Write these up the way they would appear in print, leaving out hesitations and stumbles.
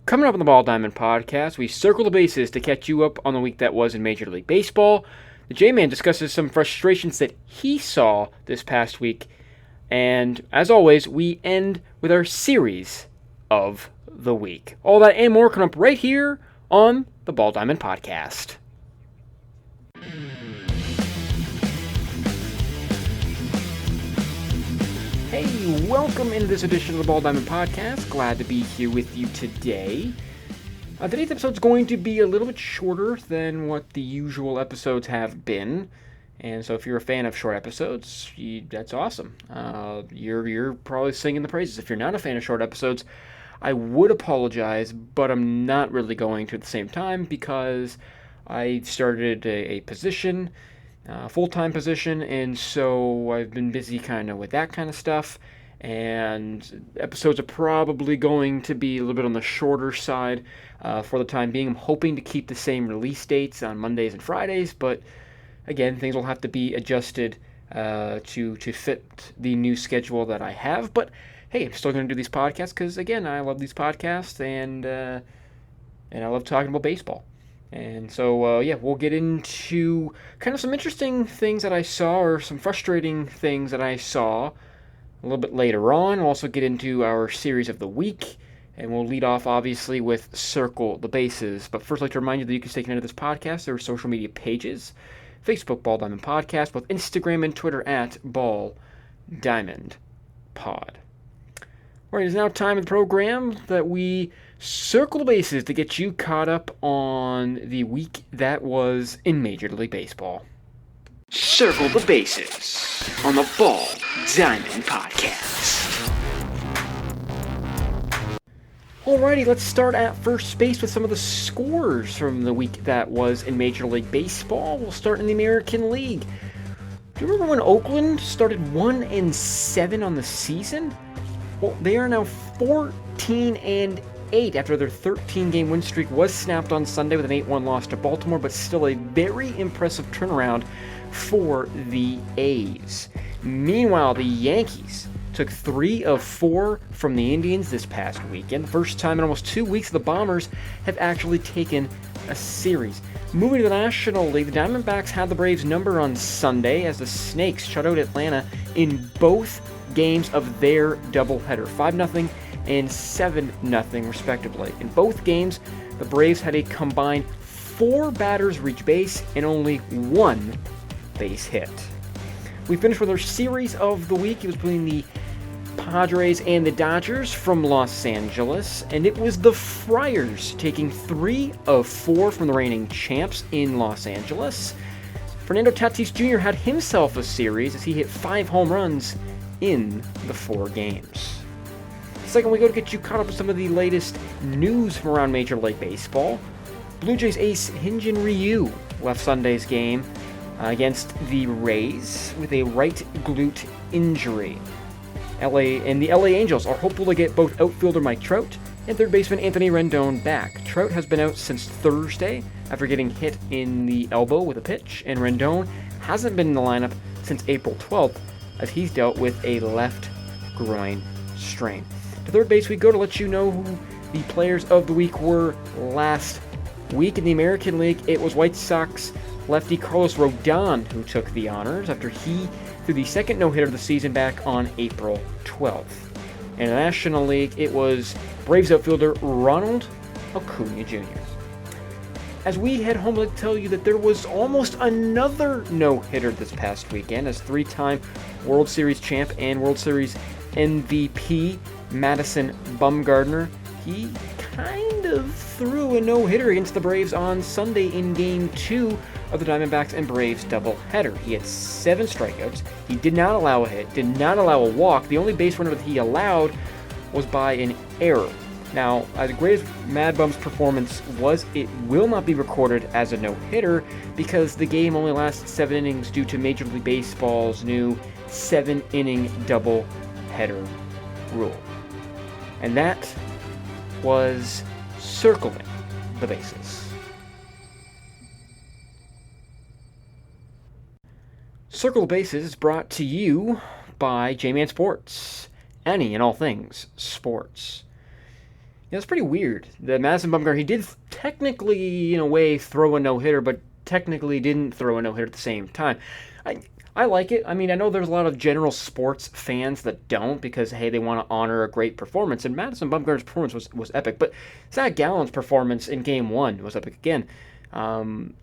Coming up on the Ball Diamond podcast, we circle the bases to catch you up on the week that was in Major League Baseball. The J-Man discusses some frustrations that he saw this past week. And as always, we end with our series of the week. All that and more coming up right here on the Ball Diamond podcast. Hey, welcome into this edition of the Ball Diamond podcast. Glad to be here with you today. Today's episode is going to be a little bit shorter than what the usual episodes have been. And so if you're a fan of short episodes, that's awesome. You're probably singing the praises. If you're not a fan of short episodes, I would apologize, but I'm not really going to at the same time because I started a position, full-time position, and so I've been busy kind of with that kind of stuff. And episodes are probably going to be a little bit on the shorter side for the time being. I'm hoping to keep the same release dates on Mondays and Fridays, but again, things will have to be adjusted to fit the new schedule that I have. But hey, I'm still going to do these podcasts because, again, I love these podcasts and I love talking about baseball. And so, we'll get into kind of some interesting things that I saw or some frustrating things that I saw a little bit later on. We'll also get into our series of the week, and we'll lead off, obviously, with Circle the Bases. But first, I'd like to remind you that you can stay connected to this podcast. There are social media pages. Facebook, Ball Diamond Podcast, both Instagram and Twitter at Ball Diamond Pod. All right, it's now time in the program that we circle the bases to get you caught up on the week that was in Major League Baseball. Circle the bases on the Ball Diamond Podcast. Alrighty, let's start at first base with some of the scores from the week that was in Major League Baseball. We'll start in the American League. Do you remember when Oakland started 1-7 on the season? Well, they are now 14-8 after their 13-game win streak was snapped on Sunday with an 8-1 loss to Baltimore, but still a very impressive turnaround for the A's. Meanwhile, the Yankees took 3 of 4 from the Indians this past weekend. The first time in almost 2 weeks the Bombers have actually taken a series. Moving to the National League, the Diamondbacks had the Braves number on Sunday as the Snakes shut out Atlanta in both games of their doubleheader, 5-0 and 7-0 respectively. In both games, the Braves had a combined 4 batters reach base and only 1 base hit. We finished with our series of the week. It was between the Padres and the Dodgers from Los Angeles, and it was the Friars taking 3 of 4 from the reigning champs in Los Angeles. Fernando Tatis Jr. had himself a series as he hit 5 home runs in the 4 games. Second, we go to get you caught up with some of the latest news from around Major League Baseball. Blue Jays ace Hyun-Jin Ryu left Sunday's game against the Rays with a right glute injury. The LA Angels are hopeful to get both outfielder Mike Trout and third baseman Anthony Rendon back. Trout has been out since Thursday after getting hit in the elbow with a pitch, and Rendon hasn't been in the lineup since April 12th as he's dealt with a left groin strain. To third base we go to let you know who the players of the week were last week. In the American League, it was White Sox lefty Carlos Rodon who took the honors after he threw the second no-hitter of the season back on April 12th. In the National League, it was Braves outfielder Ronald Acuna Jr. As we head home, I'd tell you that there was almost another no-hitter this past weekend as 3-time World Series champ and World Series MVP Madison Bumgarner. He kind of threw a no-hitter against the Braves on Sunday in Game 2 of the Diamondbacks and Braves doubleheader. He had 7 strikeouts. He did not allow a hit, did not allow a walk. The only base runner that he allowed was by an error. Now, as great as Mad Bum's performance was, it will not be recorded as a no-hitter because the game only lasts 7 innings due to Major League Baseball's new 7-inning doubleheader rule. And that was circling the bases. Circle the Bases is brought to you by J-Man Sports, any and all things sports. Yeah, it's pretty weird. The Madison Bumgarner, he did technically, in a way, throw a no hitter, but technically didn't throw a no hitter at the same time. I I like it. I mean, I know there's a lot of general sports fans that don't because hey, they want to honor a great performance, and Madison Bumgarner's performance was epic. But Zach Gallen's performance in Game One was epic again. 5-0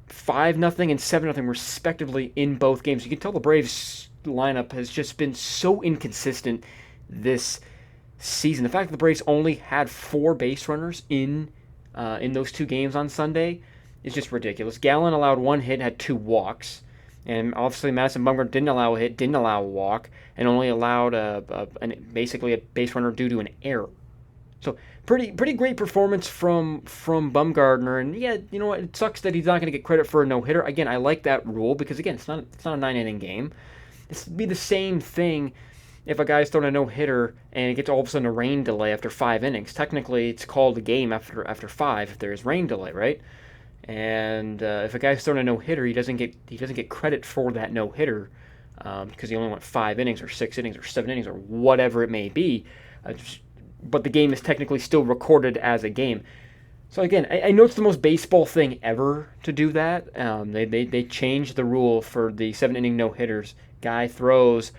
and 7-0 respectively in both games. You can tell the Braves lineup has just been so inconsistent this season. The fact that the Braves only had 4 base runners in those 2 games on Sunday is just ridiculous. Gallen allowed 1 hit, had 2 walks, and obviously Madison Bumgarner didn't allow a hit, didn't allow a walk, and only allowed basically a base runner due to an error. So pretty great performance from Bumgarner, and yeah, you know what? It sucks that he's not going to get credit for a no hitter. Again, I like that rule because again, it's not a 9 inning game. It's be the same thing if a guy's throwing a no hitter and it gets all of a sudden a rain delay after 5 innings. Technically, it's called a game after 5 if there is rain delay, right? And if a guy's throwing a no hitter, he doesn't get credit for that no hitter because he only went 5 innings or 6 innings or 7 innings or whatever it may be. But the game is technically still recorded as a game. So again, I know it's the most baseball thing ever to do that. They changed the rule for the 7 inning no hitters. Guy throws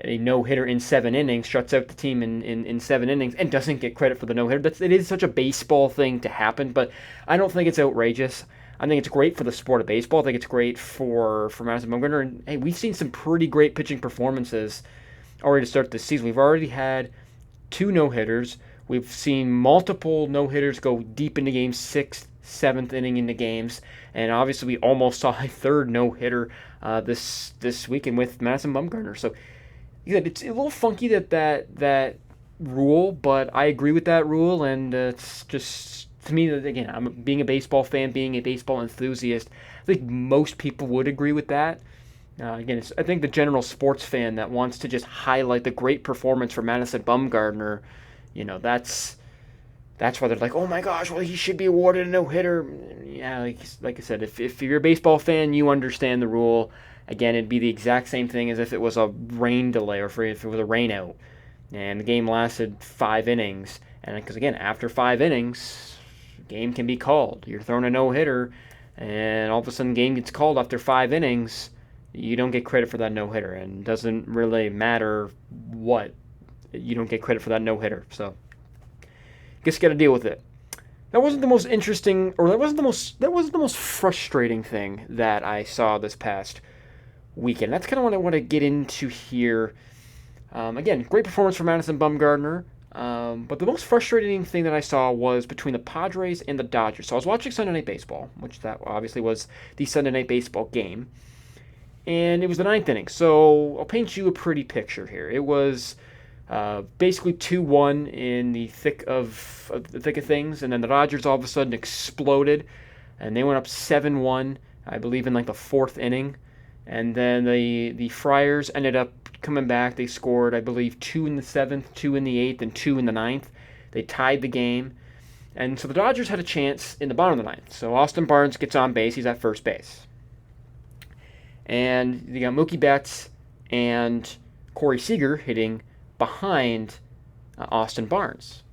a no hitter in 7 innings, shuts out the team in 7 innings, and doesn't get credit for the no hitter. It is such a baseball thing to happen, but I don't think it's outrageous. I think it's great for the sport of baseball. I think it's great for Madison Bumgarner. And hey, we've seen some pretty great pitching performances already to start this season. We've already had 2 no hitters. We've seen multiple no hitters go deep into games, 6th, 7th inning into games, and obviously we almost saw a 3rd no hitter this weekend with Madison Bumgarner. So yeah, it's a little funky that rule, but I agree with that rule, and it's just to me that again, I'm being a baseball fan, being a baseball enthusiast. I think most people would agree with that. Again, I think the general sports fan that wants to just highlight the great performance for Madison Bumgarner, that's why they're like, oh my gosh, well he should be awarded a no hitter. Yeah, like I said, if you're a baseball fan, you understand the rule. Again, it'd be the exact same thing as if it was a rain delay or if it was a rain out, and the game lasted 5 innings. And because again, after 5 innings, game can be called. You're throwing a no hitter, and all of a sudden, game gets called after 5 innings. You don't get credit for that no hitter, and it doesn't really matter what. You don't get credit for that no hitter. So, guess you got to deal with it. That wasn't the most interesting, or that wasn't the most frustrating thing that I saw this past weekend. That's kind of what I want to get into here. Again, great performance from Madison Bumgarner. But the most frustrating thing that I saw was between the Padres and the Dodgers. So I was watching Sunday Night Baseball, which that obviously was the Sunday Night Baseball game. And it was the 9th inning. So I'll paint you a pretty picture here. It was basically 2-1 in the thick of things, and then the Dodgers all of a sudden exploded, and they went up 7-1, I believe, in like the 4th inning. And then the Friars ended up coming back. They scored, I believe, 2 in the 7th, 2 in the 8th, and 2 in the 9th. They tied the game. And so the Dodgers had a chance in the bottom of the 9th. So Austin Barnes gets on base. He's at first base. And you got Mookie Betts and Corey Seager hitting behind Austin Barnes.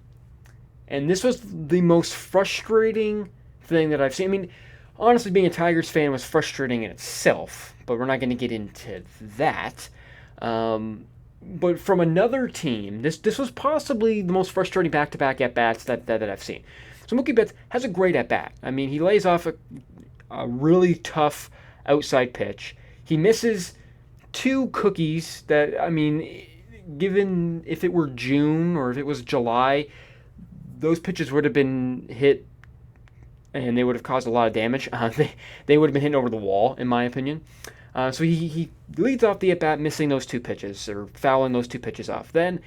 And this was the most frustrating thing that I've seen. I mean, honestly, being a Tigers fan was frustrating in itself, but we're not going to get into that. But from another team, this was possibly the most frustrating back-to-back at-bats that I've seen. So Mookie Betts has a great at-bat. I mean, he lays off a really tough outside pitch. He misses 2 cookies that, I mean, given if it were June or if it was July, those pitches would have been hit and they would have caused a lot of damage. They would have been hitting over the wall, in my opinion. So he leads off the at-bat missing those 2 pitches or fouling those 2 pitches off. Then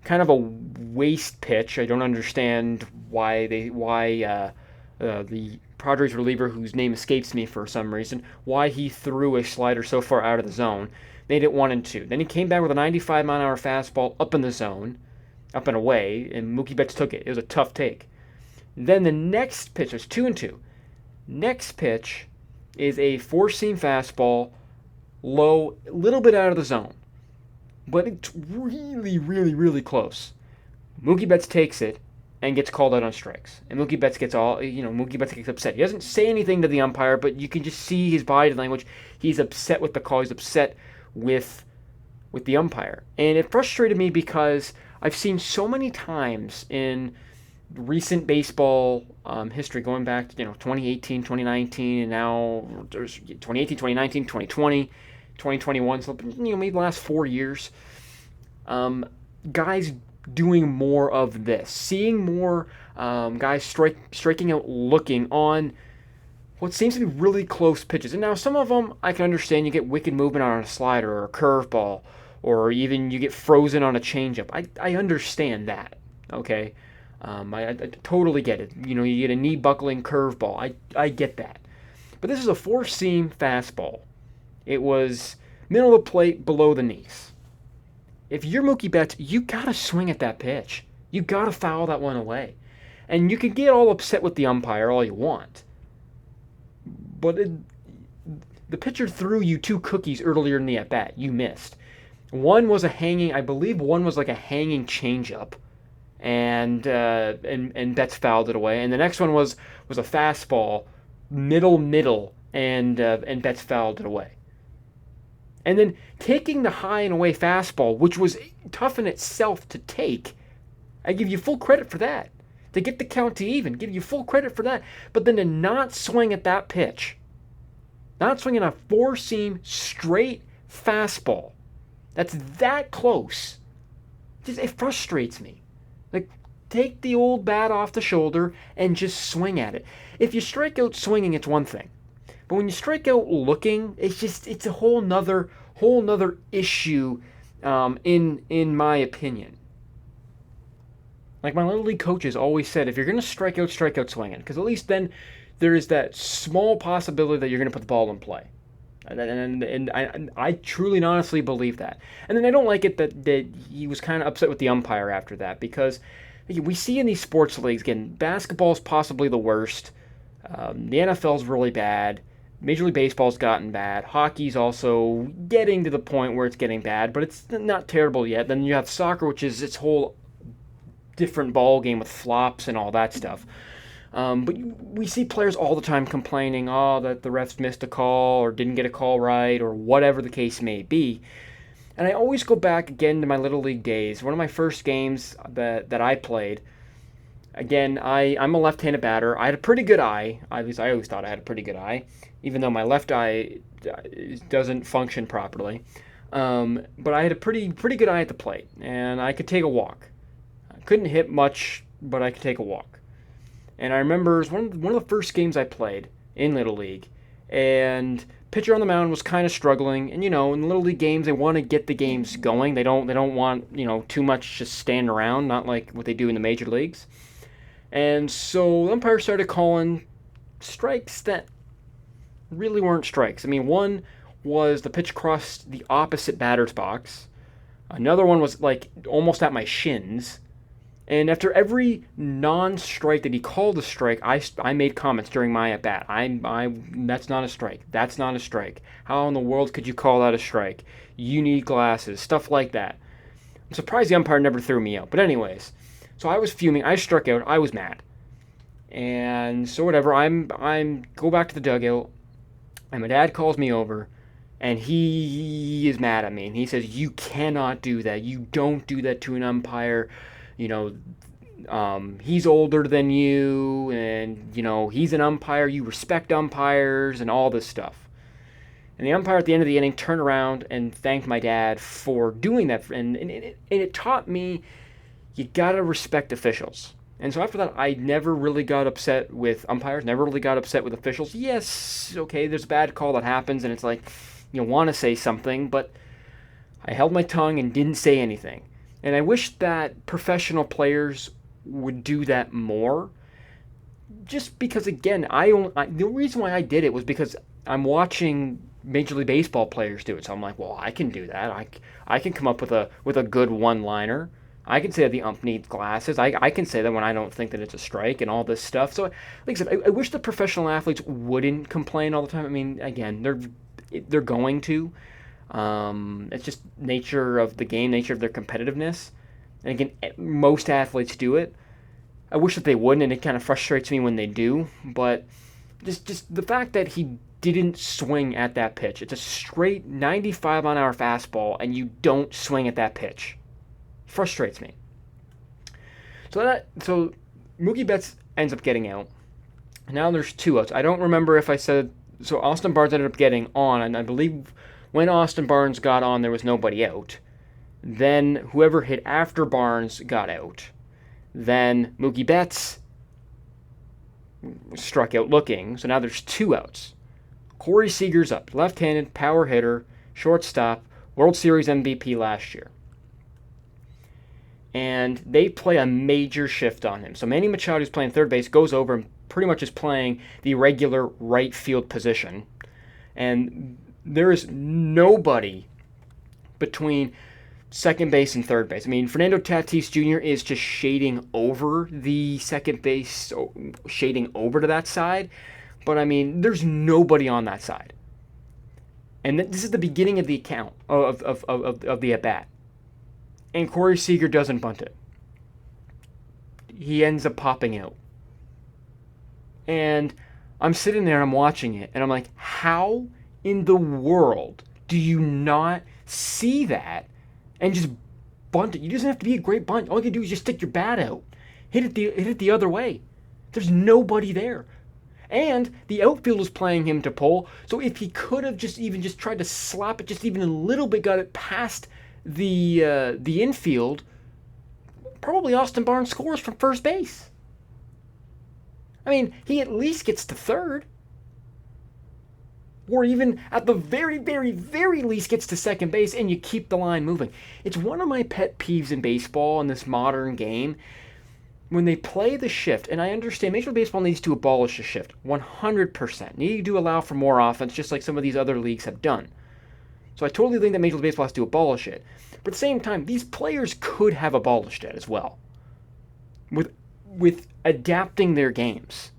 kind of a waste pitch. I don't understand why the Padres reliever, whose name escapes me for some reason, why he threw a slider so far out of the zone. Made it 1-2. Then he came back with a 95-mile-an-hour fastball up in the zone, up and away, and Mookie Betts took it. It was a tough take. Then the next pitch was 2-2. Next pitch is a 4-seam fastball, low, a little bit out of the zone, but it's really, really, really close. Mookie Betts takes it, and gets called out on strikes. And Mookie Betts gets upset. He doesn't say anything to the umpire, but you can just see his body language. He's upset with the call. He's upset with the umpire. And it frustrated me because I've seen so many times in recent baseball history, going back to 2018, 2019, and now there's 2018, 2019, 2020, 2021. So maybe the last 4 years, guys doing more of this, seeing more guys striking out, looking on what seems to be really close pitches. And now some of them I can understand. You get wicked movement on a slider or a curveball, or even you get frozen on a changeup. I understand that. Okay, I totally get it. You get a knee buckling curveball. I get that. But this is a four-seam fastball. It was middle of the plate, below the knees. If you're Mookie Betts, you gotta swing at that pitch. You gotta foul that one away. And you can get all upset with the umpire all you want, but the pitcher threw you two cookies earlier in the at bat. You missed. One was I believe one was like a hanging changeup, and Betts fouled it away. And the next one was a fastball, middle, and Betts fouled it away. And then taking the high and away fastball, which was tough in itself to take, I give you full credit for that. To get the count to even, give you full credit for that. But then to not swing at that pitch, not swinging a four-seam straight fastball, that's that close, it frustrates me. Like, take the old bat off the shoulder and just swing at it. If you strike out swinging, it's one thing. But when you strike out looking, it's a whole nother issue, in my opinion. Like my little league coaches always said, if you're going to strike out swinging, because at least then there is that small possibility that you're going to put the ball in play. And I truly and honestly believe that. And then I don't like it that he was kind of upset with the umpire after that, because we see in these sports leagues, again, basketball is possibly the worst. The NFL's really bad. Major League Baseball's gotten bad. Hockey's also getting to the point where it's getting bad, but it's not terrible yet. Then you have soccer, which is its whole different ball game with flops and all that stuff. But we see players all the time complaining, that the refs missed a call or didn't get a call right or whatever the case may be. And I always go back again to my Little League days. One of my first games that I played, again, I'm a left-handed batter. I had a pretty good eye. At least I always thought I had a pretty good eye, even though my left eye doesn't function properly. But I had a pretty good eye at the plate, and I could take a walk. I couldn't hit much, but I could take a walk. And I remember it was one of the first games I played in Little League, and pitcher on the mound was kind of struggling. And in Little League games, they want to get the games going. They don't want too much just stand around, not like what they do in the major leagues. And so the umpire started calling strikes that really weren't strikes. I mean, one was the pitch crossed the opposite batter's box. Another one was like almost at my shins. And after every non-strike that he called a strike, I made comments during my at-bat. That's not a strike. That's not a strike. How in the world could you call that a strike? You need glasses. Stuff like that. I'm surprised the umpire never threw me out. But anyways, so I was fuming. I struck out. I was mad. And so whatever, I'm go back to the dugout, and my dad calls me over, and he is mad at me. And he says, "You cannot do that. You don't do that to an umpire. He's older than you, and he's an umpire. You respect umpires," and all this stuff. And the umpire at the end of the inning turned around and thanked my dad for doing that. And it taught me you gotta respect officials. And so after that, I never really got upset with umpires, never really got upset with officials. Yes, okay, there's a bad call that happens, and it's like you want to say something, but I held my tongue and didn't say anything. And I wish that professional players would do that more. Just because, again, the reason why I did it was because I'm watching Major League Baseball players do it. So I'm like, well, I can do that. I can come up with a good one-liner. I can say that the ump needs glasses. I can say that when I don't think that it's a strike and all this stuff. So, like I said, I wish the professional athletes wouldn't complain all the time. I mean, again, they're going to. It's just nature of the game, nature of their competitiveness. And again, most athletes do it. I wish that they wouldn't, and it kind of frustrates me when they do. But just the fact that he didn't swing at that pitch. It's a straight 95-mile-an-hour fastball, and you don't swing at that pitch. Frustrates me. So Mookie Betts ends up getting out. Now there's 2 outs. I don't remember if I said so. Austin Barnes ended up getting on, and I believe when Austin Barnes got on, there was nobody out. Then whoever hit after Barnes got out. Then Mookie Betts struck out looking, so now there's 2 outs. Corey Seager's up, left-handed, power hitter, shortstop, World Series MVP last year. And they play a major shift on him. So Manny Machado, who's playing third base, goes over and pretty much is playing the regular right field position. And there is nobody between second base and third base. I mean, Fernando Tatis Jr. is just shading over the second base, shading over to that side. But, I mean, there's nobody on that side. And this is the beginning of the account, of the at-bat. And Corey Seager doesn't bunt it. He ends up popping out. And I'm sitting there and I'm watching it. And I'm like, how in the world do you not see that and just bunt it? You doesn't have to be a great bunt. All you can do is just stick your bat out. Hit it the other way. There's nobody there. And the outfield is playing him to pull. So if he could have just tried to slap it just even a little bit, got it past the infield, probably Austin Barnes scores from first base. I mean, he at least gets to third. Or even at the very, very, very least gets to second base, and you keep the line moving. It's one of my pet peeves in baseball in this modern game. When they play the shift, and I understand Major League Baseball needs to abolish the shift 100%. Need to allow for more offense, just like some of these other leagues have done. So I totally think that Major League Baseball has to abolish it. But at the same time, these players could have abolished it as well, with adapting their games.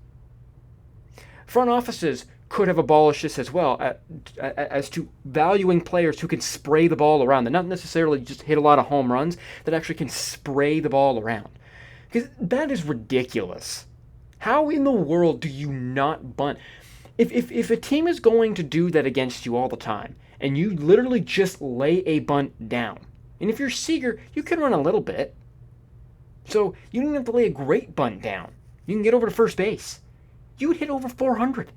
Front offices could have abolished this as well, as to valuing players who can spray the ball around. They're not necessarily just hit a lot of home runs, that actually can spray the ball around. Because that is ridiculous. How in the world do you not bunt? If a team is going to do that against you all the time, and you literally just lay a bunt down, and if you're Seager, you can run a little bit. So you don't have to lay a great bunt down. You can get over to first base. You would hit over 400.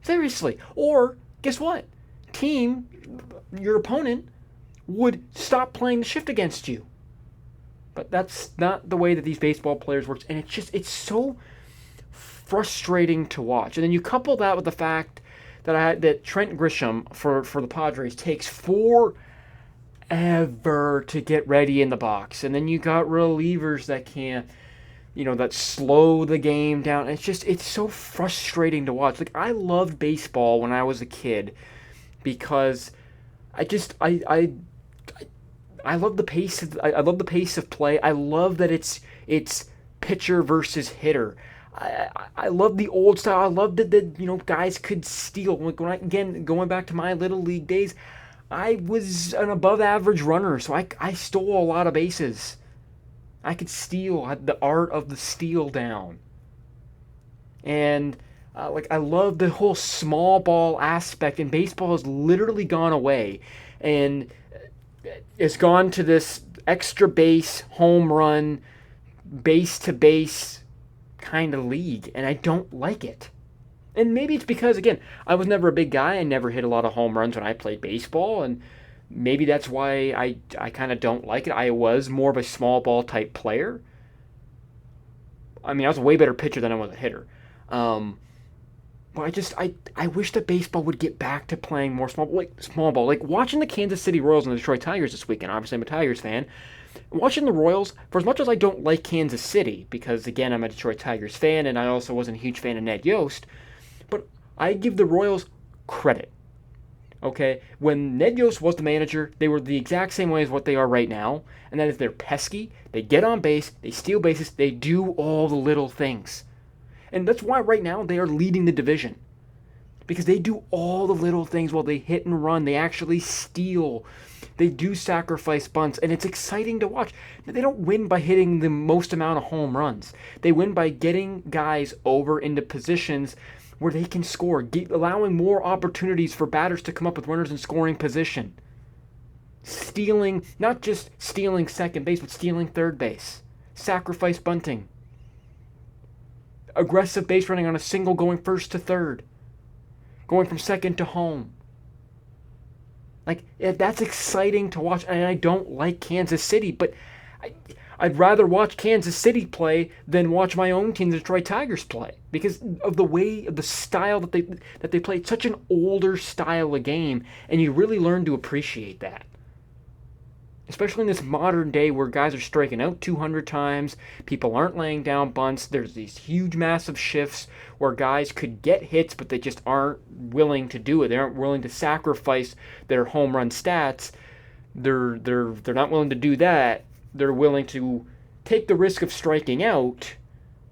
Seriously. Or, guess what? Team, your opponent, would stop playing the shift against you. But that's not the way that these baseball players work. And it's so frustrating to watch. And then you couple that with the fact that Trent Grisham for the Padres takes forever to get ready in the box. And then you got relievers that can't, that slow the game down. It's so frustrating to watch. Like, I loved baseball when I was a kid because I love the pace. I love the pace of play. I love that it's pitcher versus hitter. I love the old style. I love that guys could steal. Like going back to my little league days, I was an above average runner, so I stole a lot of bases. I could steal. I had the art of the steal down. And I love the whole small ball aspect. And baseball has literally gone away, and it's gone to this extra base, home run, base to base kind of league, and I don't like it. And maybe it's because, again, I was never a big guy. I never hit a lot of home runs when I played baseball, and maybe that's why I kind of don't like it. I was more of a small ball type player. I mean, I was a way better pitcher than I was a hitter. But I wish that baseball would get back to playing more small ball. Like watching the Kansas City Royals and the Detroit Tigers this weekend. Obviously, I'm a Tigers fan. Watching the Royals, for as much as I don't like Kansas City, because again, I'm a Detroit Tigers fan, and I also wasn't a huge fan of Ned Yost, but I give the Royals credit. Okay, when Ned Yost was the manager, they were the exact same way as what they are right now, and that is they're pesky, they get on base, they steal bases, they do all the little things. And that's why right now they are leading the division. because they do all the little things while they hit and run. They actually steal. They do sacrifice bunts, and it's exciting to watch. They don't win by hitting the most amount of home runs. They win by getting guys over into positions where they can score, allowing more opportunities for batters to come up with runners in scoring position. Stealing, not just stealing second base, but stealing third base. Sacrifice bunting. Aggressive base running on a single, going first to third. Going from second to home. Like, that's exciting to watch. And I don't like Kansas City, but I'd rather watch Kansas City play than watch my own team, the Detroit Tigers, play, because of the style that they play. It's such an older style of game, and you really learn to appreciate that. Especially in this modern day where guys are striking out 200 times, people aren't laying down bunts, there's these huge massive shifts where guys could get hits, but they just aren't willing to do it. They aren't willing to sacrifice their home run stats. They're not willing to do that. They're willing to take the risk of striking out,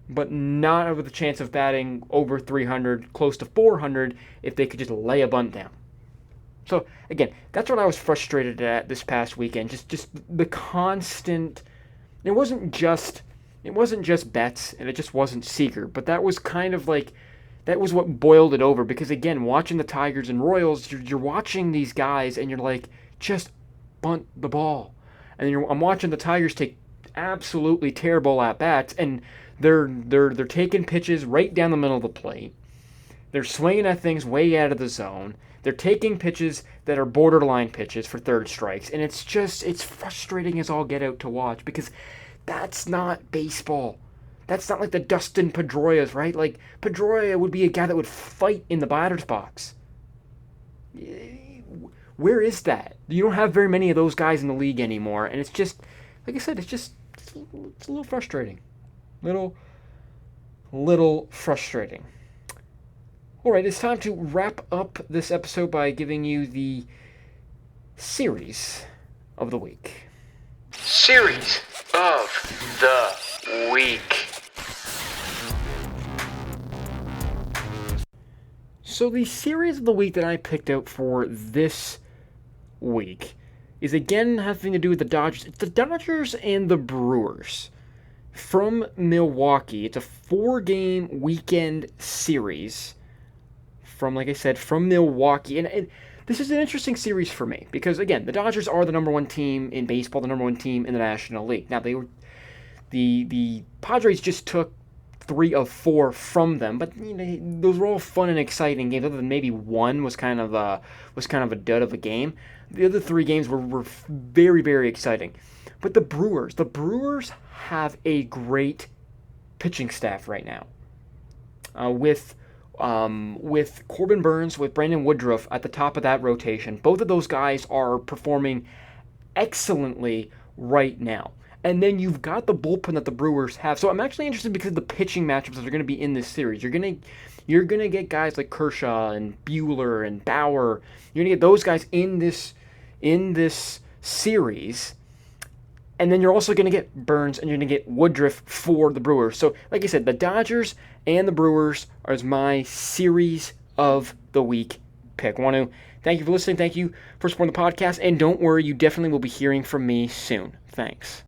but not with the chance of batting over 300, close to 400, if they could just lay a bunt down. So, again, that's what I was frustrated at this past weekend. Just the constant... It wasn't just Betts, and it just wasn't Seager, but that was kind of like... That was what boiled it over, because, again, watching the Tigers and Royals, you're watching these guys, and you're like, just bunt the ball. And I'm watching the Tigers take absolutely terrible at-bats, and they're taking pitches right down the middle of the plate. They're swinging at things way out of the zone. They're taking pitches that are borderline pitches for third strikes, and it's frustrating as all get out to watch, because that's not baseball. That's not like the Dustin Pedroias, right? Like, Pedroia would be a guy that would fight in the batter's box. Where is that? You don't have very many of those guys in the league anymore, and it's just, like I said, it's a little frustrating. Little frustrating. All right, it's time to wrap up this episode by giving you the series of the week. Series of the week. So the series of the week that I picked out for this week is again having to do with the Dodgers. It's the Dodgers and the Brewers from Milwaukee. It's a 4-game weekend series from, like I said, from Milwaukee. And this is an interesting series for me because, again, the Dodgers are the number one team in baseball, the number one team in the National League. Now, the Padres just took 3 of 4 from them, but those were all fun and exciting games. Other than maybe one was kind of a dud of a game. The other 3 games were very, very exciting. But the Brewers have a great pitching staff right now. With Corbin Burnes, with Brandon Woodruff at the top of that rotation. Both of those guys are performing excellently right now. And then you've got the bullpen that the Brewers have. So I'm actually interested because of the pitching matchups that are going to be in this series. You're gonna get guys like Kershaw and Buehler and Bauer. You're gonna get those guys in this series. And then you're also going to get Burnes and you're going to get Woodruff for the Brewers. So, like I said, the Dodgers and the Brewers are my series of the week pick. I want to thank you for listening. Thank you for supporting the podcast. And don't worry, you definitely will be hearing from me soon. Thanks.